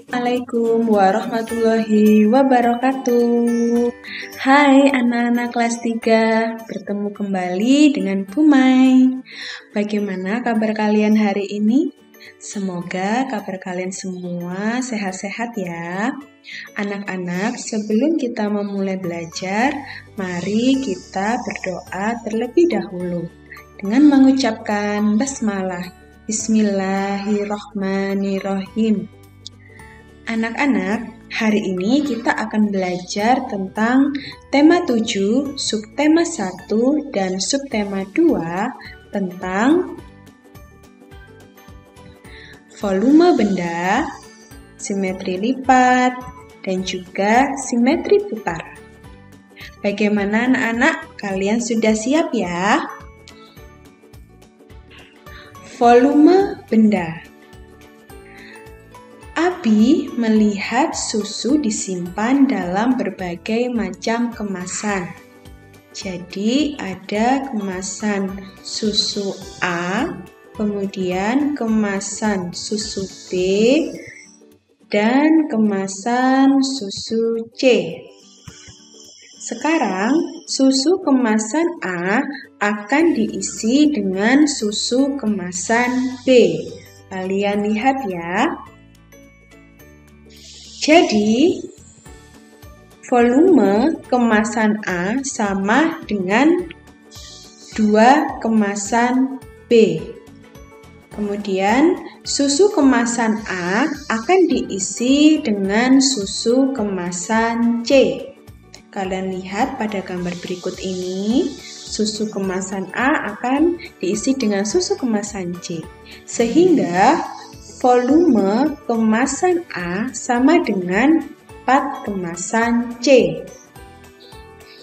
Assalamualaikum warahmatullahi wabarakatuh. Hai anak-anak kelas 3, bertemu kembali dengan Bu Mai. Bagaimana kabar kalian hari ini? Semoga kabar kalian semua sehat-sehat ya. Anak-anak, sebelum kita memulai belajar, mari kita berdoa terlebih dahulu dengan mengucapkan basmalah. Bismillahirrahmanirrahim. Anak-anak, hari ini kita akan belajar tentang tema 7, subtema 1, dan subtema 2 tentang volume benda, simetri lipat, dan juga simetri putar. Bagaimana anak-anak? Kalian sudah siap ya? Volume benda. Abi melihat susu disimpan dalam berbagai macam kemasan. Jadi ada kemasan susu A, kemudian kemasan susu B, dan kemasan susu C. Sekarang susu kemasan A akan diisi dengan susu kemasan B. Kalian lihat ya. Jadi, volume kemasan A sama dengan 2 kemasan B. Kemudian, susu kemasan A akan diisi dengan susu kemasan C. Kalian lihat pada gambar berikut ini, susu kemasan A akan diisi dengan susu kemasan C. Sehingga volume kemasan A sama dengan 4 kemasan C.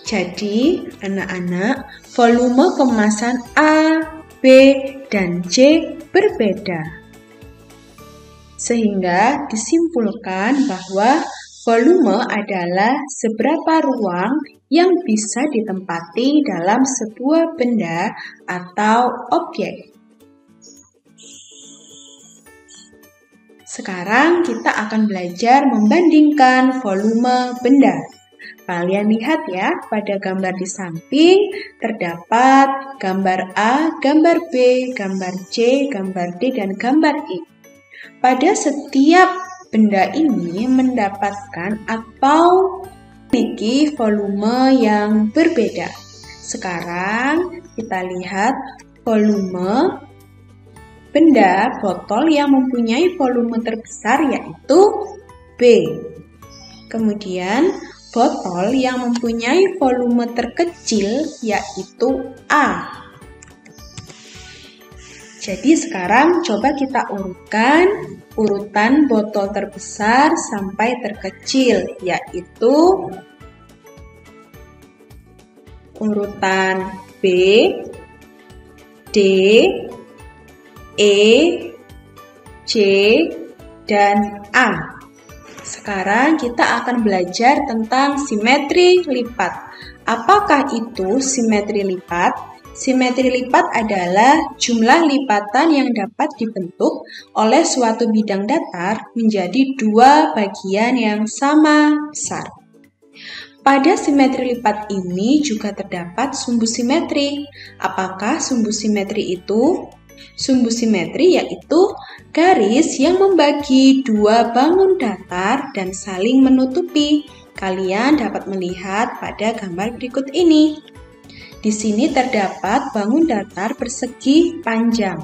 Jadi, anak-anak, volume kemasan A, B, dan C berbeda. Sehingga disimpulkan bahwa volume adalah seberapa ruang yang bisa ditempati dalam sebuah benda atau objek. Sekarang kita akan belajar membandingkan volume benda. Kalian lihat ya, pada gambar di samping terdapat gambar A, gambar B, gambar C, gambar D, dan gambar E. Pada setiap benda ini mendapatkan atau memiliki volume yang berbeda. Sekarang kita lihat volume benda botol yang mempunyai volume terbesar yaitu B. Kemudian botol yang mempunyai volume terkecil yaitu A. Jadi sekarang coba kita urutkan urutan botol terbesar sampai terkecil yaitu urutan B, D, E, C, dan A. Sekarang kita akan belajar tentang simetri lipat. Apakah itu simetri lipat? Simetri lipat adalah jumlah lipatan yang dapat dibentuk oleh suatu bidang datar menjadi 2 bagian yang sama besar. Pada simetri lipat ini juga terdapat sumbu simetri. Apakah sumbu simetri itu? Sumbu simetri yaitu garis yang membagi 2 bangun datar dan saling menutupi. Kalian dapat melihat pada gambar berikut ini. Di sini terdapat bangun datar persegi panjang,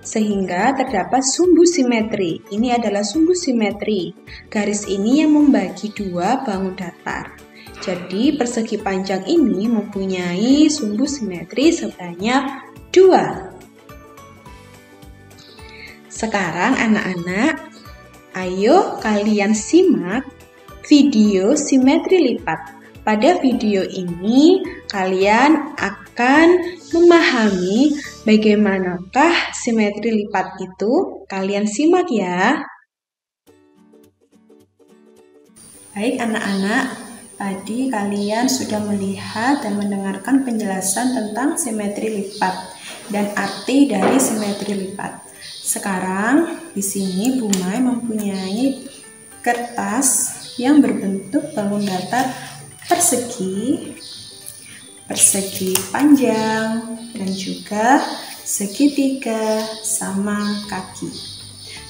sehingga terdapat sumbu simetri. Ini adalah sumbu simetri. Garis ini yang membagi 2 bangun datar. Jadi persegi panjang ini mempunyai sumbu simetri sebanyak 2. Sekarang anak-anak, ayo kalian simak video simetri lipat. Pada video ini, kalian akan memahami bagaimanakah simetri lipat itu. Kalian simak ya. Baik anak-anak, tadi kalian sudah melihat dan mendengarkan penjelasan tentang simetri lipat dan arti dari simetri lipat. Sekarang di sini Bu Mai mempunyai kertas yang berbentuk bangun datar persegi, persegi panjang, dan juga segitiga sama kaki.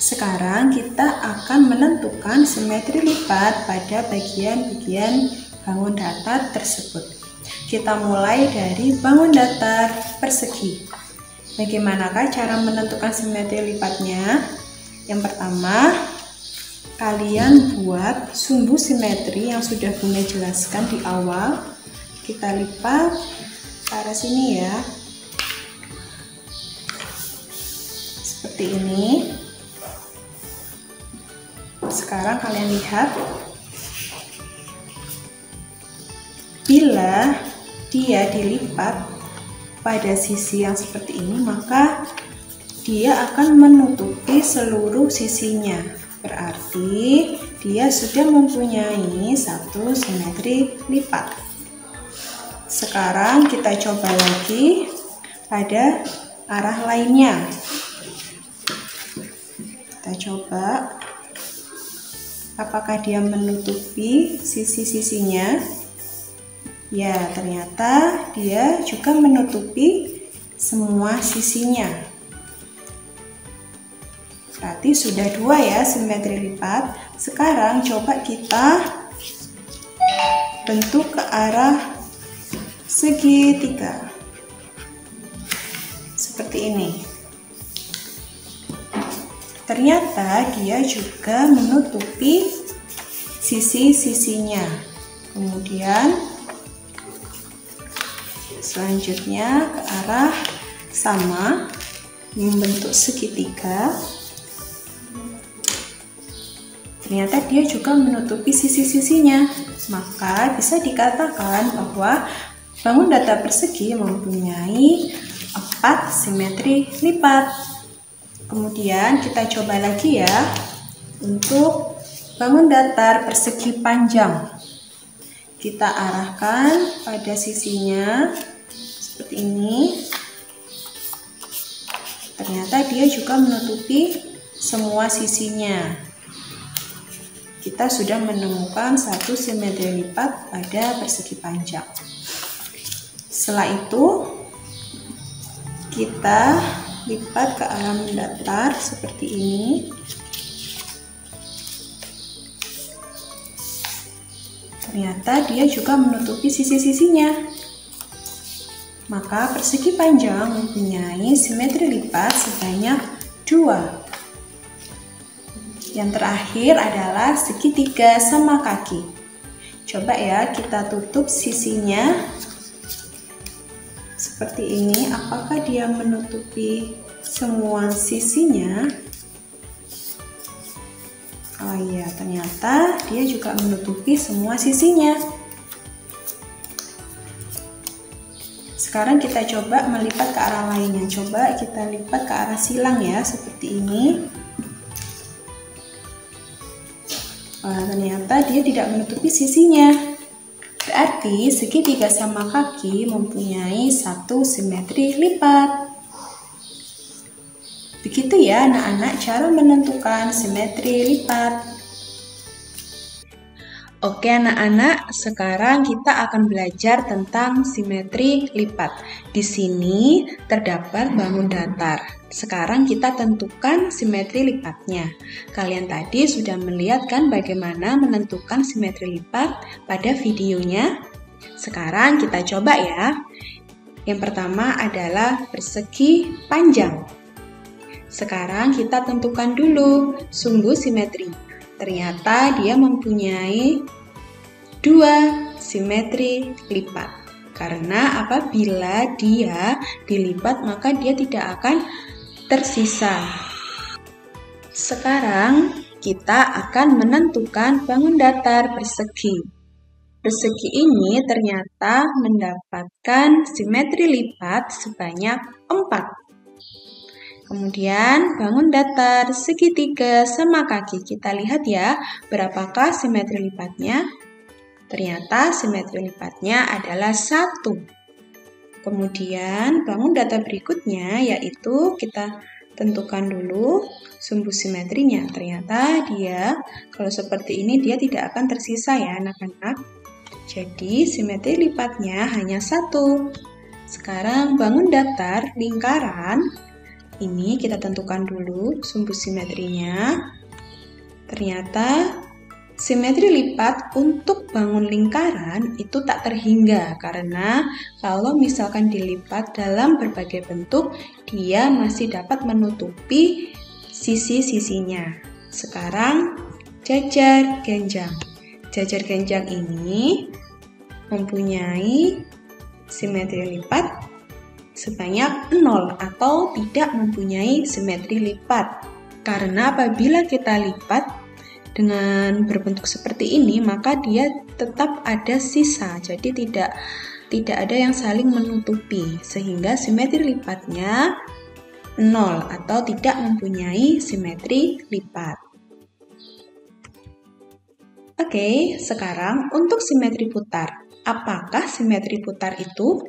Sekarang kita akan menentukan simetri lipat pada bagian-bagian bangun datar tersebut. Kita mulai dari bangun datar persegi. Bagaimanakah cara menentukan simetri lipatnya? Yang pertama, kalian buat sumbu simetri yang sudah Bunda jelaskan di awal. Kita lipat ke arah sini ya. Seperti ini. Sekarang kalian lihat, bila dia dilipat pada sisi yang seperti ini, maka dia akan menutupi seluruh sisinya. Berarti dia sudah mempunyai satu simetri lipat. Sekarang kita coba lagi pada arah lainnya. Kita coba apakah dia menutupi sisi-sisinya. Ya, ternyata dia juga menutupi semua sisinya. Berarti sudah dua ya simetri lipat. Sekarang coba kita bentuk ke arah segitiga. Seperti ini. Ternyata dia juga menutupi sisi-sisinya. Kemudian selanjutnya ke arah sama, membentuk segitiga. Ternyata dia juga menutupi sisi-sisinya. Maka bisa dikatakan bahwa bangun datar persegi mempunyai 4 simetri lipat. Kemudian kita coba lagi ya untuk bangun datar persegi panjang. Kita arahkan pada sisinya seperti ini. Ternyata dia juga menutupi semua sisinya. Kita sudah menemukan satu simetri lipat pada persegi panjang. Setelah itu kita lipat ke arah mendatar seperti ini. Ternyata dia juga menutupi sisi-sisinya. Maka persegi panjang mempunyai simetri lipat sebanyak 2. Yang terakhir adalah segitiga sama kaki. Coba ya kita tutup sisinya seperti ini. Apakah dia menutupi semua sisinya? Oh iya, ternyata dia juga menutupi semua sisinya. Sekarang kita coba melipat ke arah lainnya. Coba kita lipat ke arah silang ya, seperti ini. Wah, ternyata dia tidak menutupi sisinya. Berarti segitiga sama kaki mempunyai satu simetri lipat. Begitu ya anak-anak cara menentukan simetri lipat. Oke anak-anak, sekarang kita akan belajar tentang simetri lipat. Di sini terdapat bangun datar. Sekarang kita tentukan simetri lipatnya. Kalian tadi sudah melihat kan bagaimana menentukan simetri lipat pada videonya? Sekarang kita coba ya. Yang pertama adalah persegi panjang. Sekarang kita tentukan dulu sumbu simetri. Ternyata dia mempunyai 2 simetri lipat. Karena apabila dia dilipat maka dia tidak akan tersisa. Sekarang kita akan menentukan bangun datar persegi. Persegi ini ternyata mendapatkan simetri lipat sebanyak 4. Kemudian bangun datar segitiga sama kaki. Kita lihat ya, berapakah simetri lipatnya? Ternyata simetri lipatnya adalah 1. Kemudian bangun datar berikutnya yaitu kita tentukan dulu sumbu simetrinya. Ternyata dia, kalau seperti ini dia tidak akan tersisa ya anak-anak. Jadi simetri lipatnya hanya 1. Sekarang bangun datar lingkaran. Ini kita tentukan dulu sumbu simetrinya. Ternyata simetri lipat untuk bangun lingkaran itu tak terhingga karena kalau misalkan dilipat dalam berbagai bentuk, dia masih dapat menutupi sisi-sisinya. Sekarang jajar genjang. Jajar genjang ini mempunyai simetri lipat sebanyak 0 atau tidak mempunyai simetri lipat. Karena apabila kita lipat dengan berbentuk seperti ini, maka dia tetap ada sisa, jadi tidak ada yang saling menutupi, sehingga simetri lipatnya 0 atau tidak mempunyai simetri lipat. Oke, sekarang untuk simetri putar. Apakah simetri putar itu?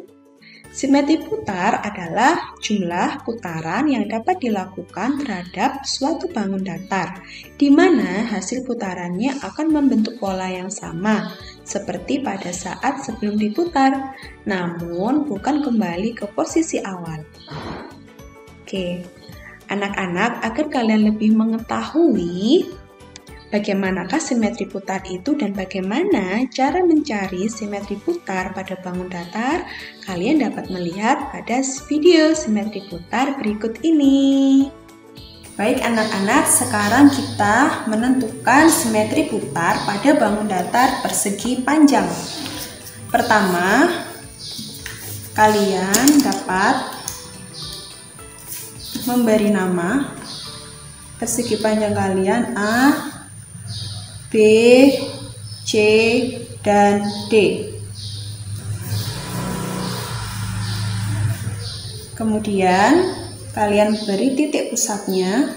Simetri putar adalah jumlah putaran yang dapat dilakukan terhadap suatu bangun datar, di mana hasil putarannya akan membentuk pola yang sama, seperti pada saat sebelum diputar, namun bukan kembali ke posisi awal. Oke, anak-anak, agar kalian lebih mengetahui bagaimanakah simetri putar itu dan bagaimana cara mencari simetri putar pada bangun datar, kalian dapat melihat pada video simetri putar berikut ini. Baik anak-anak, sekarang kita menentukan simetri putar pada bangun datar persegi panjang. Pertama, kalian dapat memberi nama persegi panjang kalian A, B, C, dan D. Kemudian kalian beri titik pusatnya.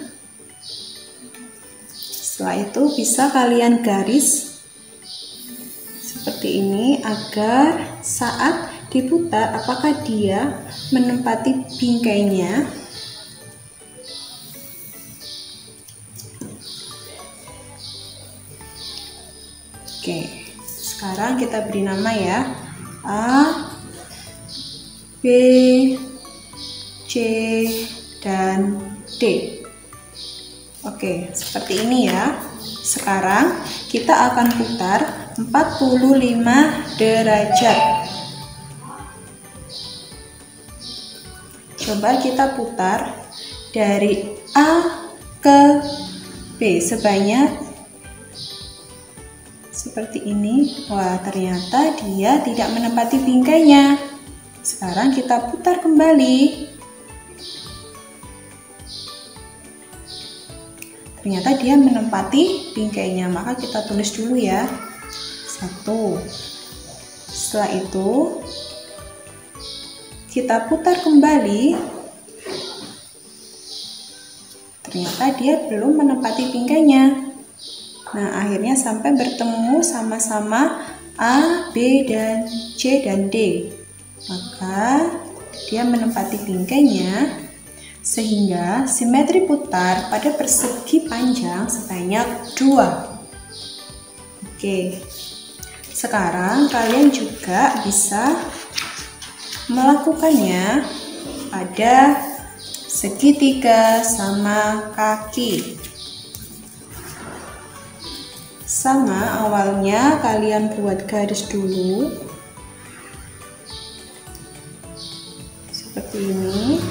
Setelah itu bisa kalian garis seperti ini agar saat diputar apakah dia menempati bingkainya. Oke, sekarang kita beri nama ya, A, B, C, dan D. Oke, seperti ini ya. Sekarang kita akan putar 45 derajat. Coba kita putar dari A ke B sebanyak seperti ini. Wah, ternyata dia tidak menempati bingkainya. Sekarang kita putar kembali. Ternyata dia menempati bingkainya, maka kita tulis dulu ya. 1. Setelah itu kita putar kembali. Ternyata dia belum menempati bingkainya. Nah, akhirnya sampai bertemu sama-sama A, B, dan C, dan D. Maka dia menempati bingkainya sehingga simetri putar pada persegi panjang sebanyak 2. Oke, sekarang kalian juga bisa melakukannya pada segitiga sama kaki. Sama, awalnya kalian buat garis dulu seperti ini.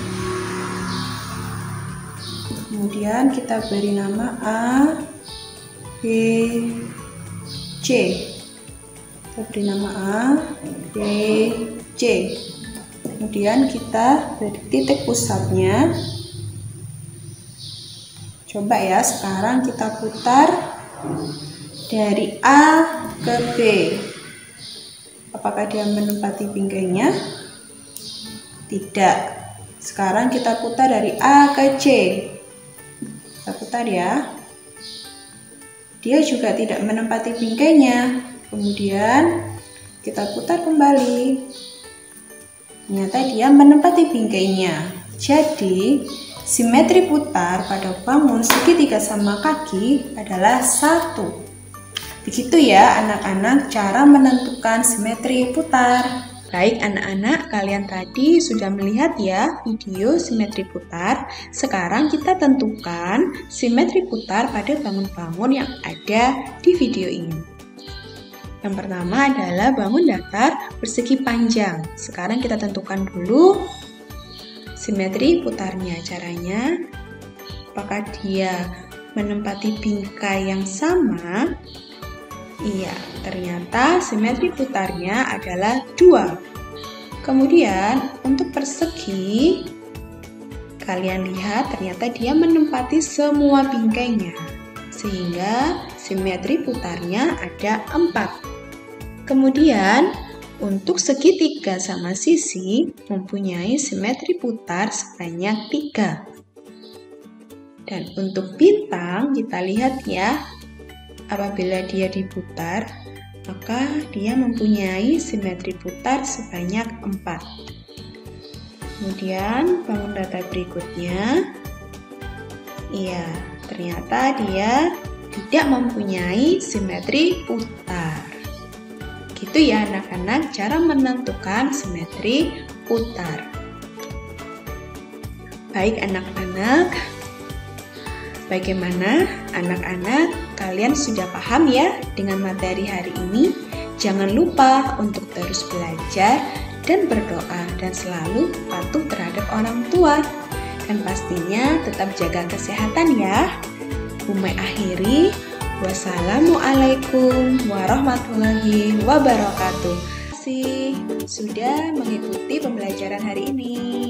Kemudian kita beri nama A, B, C. Kita beri nama A, B, C. Kemudian kita beri titik pusatnya. Coba ya, sekarang kita putar dari A ke B. Apakah dia menempati bingkainya? Tidak. Sekarang kita putar dari A ke C. Kita putar ya. Dia juga tidak menempati bingkainya. Kemudian kita putar kembali. Ternyata dia menempati bingkainya. Jadi simetri putar pada bangun segitiga sama kaki adalah 1. Begitu ya anak-anak cara menentukan simetri putar. Baik anak-anak, kalian tadi sudah melihat ya video simetri putar. Sekarang kita tentukan simetri putar pada bangun-bangun yang ada di video ini. Yang pertama adalah bangun datar persegi panjang. Sekarang kita tentukan dulu simetri putarnya. Caranya, apakah dia menempati bingkai yang sama? Iya, ternyata simetri putarnya adalah 2. Kemudian untuk persegi, kalian lihat ternyata dia menempati semua bingkainya, sehingga simetri putarnya ada 4. Kemudian untuk segitiga sama sisi mempunyai simetri putar sebanyak 3. Dan untuk bintang kita lihat ya, apabila dia diputar, maka dia mempunyai simetri putar sebanyak 4. Kemudian bangun datar berikutnya, iya, ternyata dia tidak mempunyai simetri putar. Gitu ya anak-anak cara menentukan simetri putar. Baik anak-anak, bagaimana anak-anak? Kalian sudah paham ya dengan materi hari ini? Jangan lupa untuk terus belajar dan berdoa dan selalu patuh terhadap orang tua. Dan pastinya tetap jaga kesehatan ya. Umay akhiri, wassalamualaikum warahmatullahi wabarakatuh. Terima kasih sudah mengikuti pembelajaran hari ini.